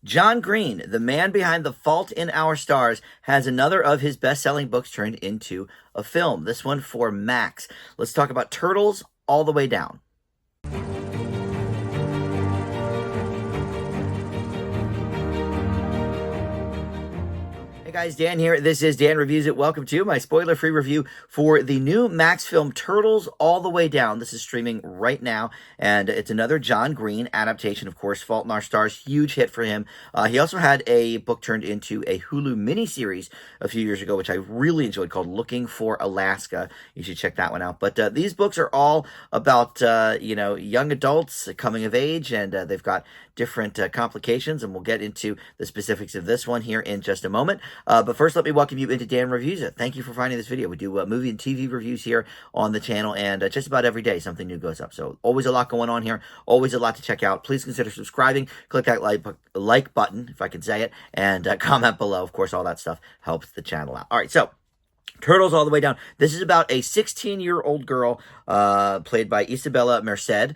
John Green, the man behind The Fault in Our Stars, has another of his best-selling books turned into a film. This one for Max. Let's talk about Turtles All the Way Down. Hey guys, Dan here. This is Dan Reviews It. Welcome to my spoiler-free review for the new Max film Turtles All the Way Down. This is streaming right now, and it's another John Green adaptation. Of course, Fault in Our Stars, huge hit for him. He also had a book turned into a Hulu miniseries a few years ago, which I really enjoyed, called Looking for Alaska. You should check that one out. But these books are all about, young adults coming of age, and they've got different complications, and we'll get into the specifics of this one here in just a moment. But first, let me welcome you into Dan Reviews It. Thank you for finding this video. We do movie and TV reviews here on the channel, and just about every day something new goes up. So always a lot going on here, always a lot to check out. Please consider subscribing, click that like button, if I can say it, and comment below. Of course, all that stuff helps the channel out. All right, so Turtles All the Way Down. This is about a 16-year-old girl played by Isabella Merced,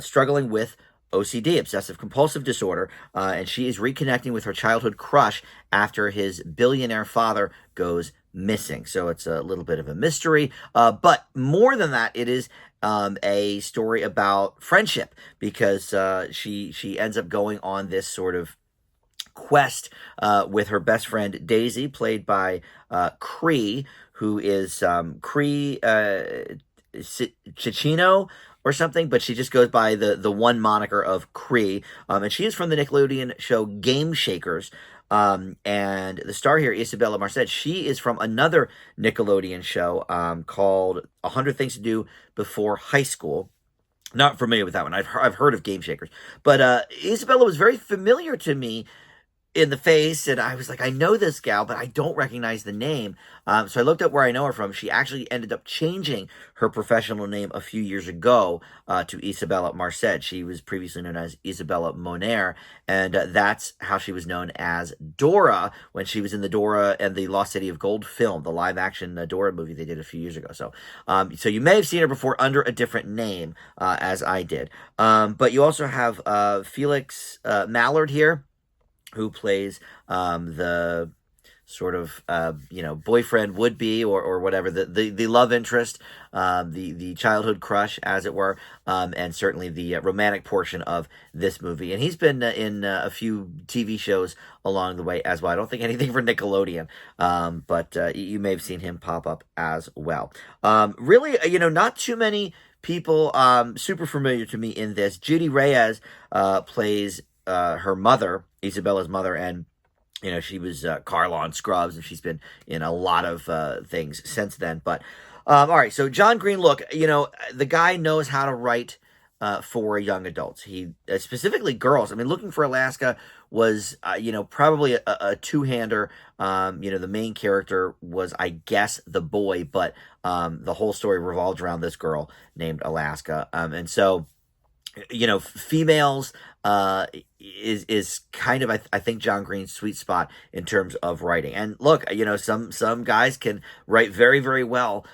struggling with OCD, obsessive compulsive disorder, and she is reconnecting with her childhood crush after his billionaire father goes missing. So it's a little bit of a mystery, but more than that, it is a story about friendship, because she ends up going on this sort of quest with her best friend Daisy, played by Cree, who is Cree Cicchino or something, but she just goes by the one moniker of Cree, and she is from the Nickelodeon show Game Shakers. And the star here, Isabella Merced, she is from another Nickelodeon show called 100 Things to Do Before High School. Not familiar with that one. I've heard of Game Shakers, but Isabella was very familiar to me in the face, and I was like, I know this gal, but I don't recognize the name. So I looked up where I know her from. She actually ended up changing her professional name a few years ago to Isabella Merced. She was previously known as Isabella Moner, and that's how she was known as Dora when she was in the Dora and the Lost City of Gold film, the live-action Dora movie they did a few years ago. So you may have seen her before under a different name, as I did. But you also have Felix Mallard here, who plays the sort of boyfriend, would be, or whatever, the love interest, the childhood crush, as it were, and certainly the romantic portion of this movie. And he's been in a few TV shows along the way as well. I don't think anything for Nickelodeon, but you may have seen him pop up as well. Really, not too many people super familiar to me in this. Judy Reyes plays her mother, Isabella's mother, and she was Carla on Scrubs, and she's been in a lot of things since then. But all right, so John Green, look, the guy knows how to write for young adults. He specifically girls. I mean, Looking for Alaska was probably a two-hander. The main character was, I guess, the boy, but the whole story revolved around this girl named Alaska, and so females is kind of, I think, John Green's sweet spot in terms of writing. And look, some guys can write very, very well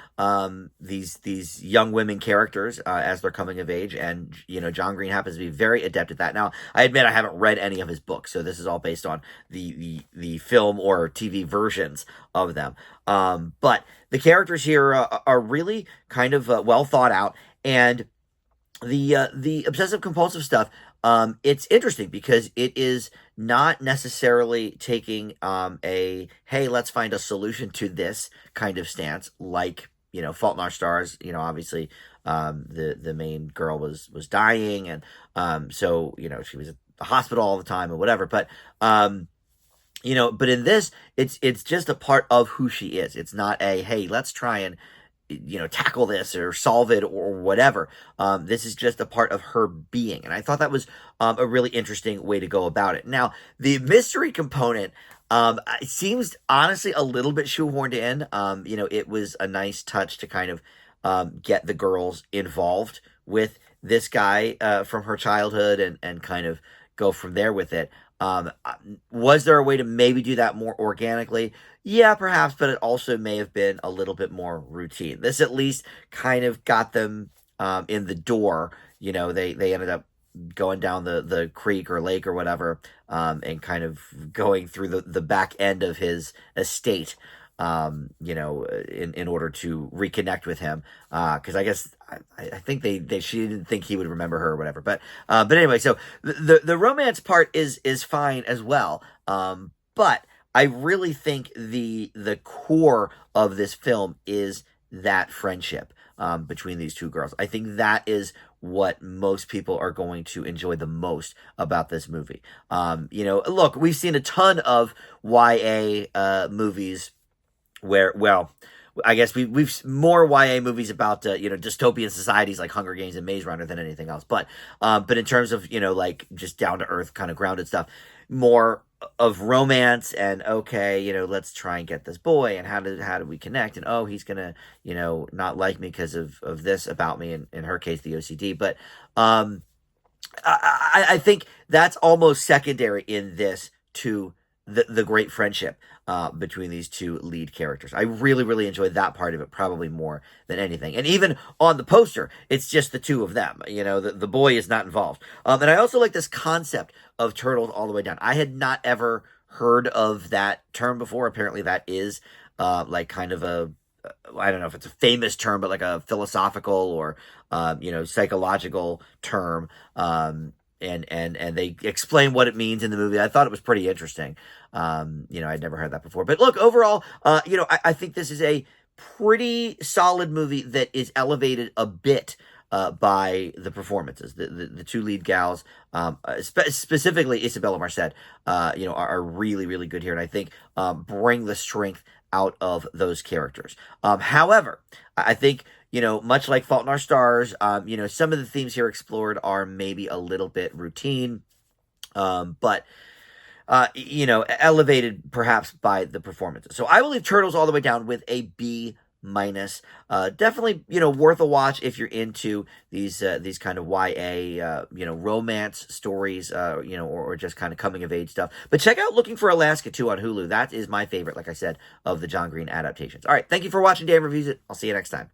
these young women characters as they're coming of age, and John Green happens to be very adept at that. Now, I admit I haven't read any of his books, so this is all based on the film or TV versions of them. But the characters here are really kind of well thought out, and the obsessive compulsive stuff, it's interesting because it is not necessarily taking a, hey, let's find a solution to this kind of stance, like Fault in Our Stars. Obviously the main girl was dying, and so she was at the hospital all the time and whatever, but but in this, it's just a part of who she is. It's not a, hey, let's try and tackle this or solve it or whatever. This is just a part of her being. And I thought that was a really interesting way to go about it. Now, the mystery component seems honestly a little bit shoehorned in. It was a nice touch to kind of get the girls involved with this guy from her childhood and kind of go from there with it. Was there a way to maybe do that more organically? Yeah, perhaps, but it also may have been a little bit more routine. This at least kind of got them in the door. They ended up going down the creek or lake or whatever, and kind of going through the back end of his estate, in order to reconnect with him. Because I guess I think she didn't think he would remember her or whatever. But anyway, so the romance part is fine as well. But I really think the core of this film is that friendship between these two girls. I think that is what most people are going to enjoy the most about this movie. Look, we've seen a ton of YA movies where, well, I guess we've more YA movies about dystopian societies like Hunger Games and Maze Runner than anything else. But in terms of like just down to earth kind of grounded stuff, more of romance and okay, let's try and get this boy and how do we connect, and oh, he's gonna not like me because of this about me, in her case the OCD. But I think that's almost secondary in this to the great friendship between these two lead characters. I really, really enjoyed that part of it probably more than anything. And even on the poster, it's just the two of them. The boy is not involved. And I also like this concept of turtles all the way down. I had not ever heard of that term before. Apparently that is like kind of I don't know if it's a famous term, but like a philosophical or psychological term. And they explain what it means in the movie. I thought it was pretty interesting. I'd never heard that before. But look, overall, I think this is a pretty solid movie that is elevated a bit by the performances. The two lead gals, specifically Isabella Marcet, are really, really good here. And I think bring the strength out of those characters. However, I think much like Fault in Our Stars, some of the themes here explored are maybe a little bit routine, but elevated perhaps by the performances. So I will leave Turtles all the way down with a B minus. Definitely, worth a watch if you're into these kind of YA, romance stories, or just kind of coming of age stuff. But check out Looking for Alaska too on Hulu. That is my favorite, like I said, of the John Green adaptations. All right, thank you for watching Dan Reviews It. I'll see you next time.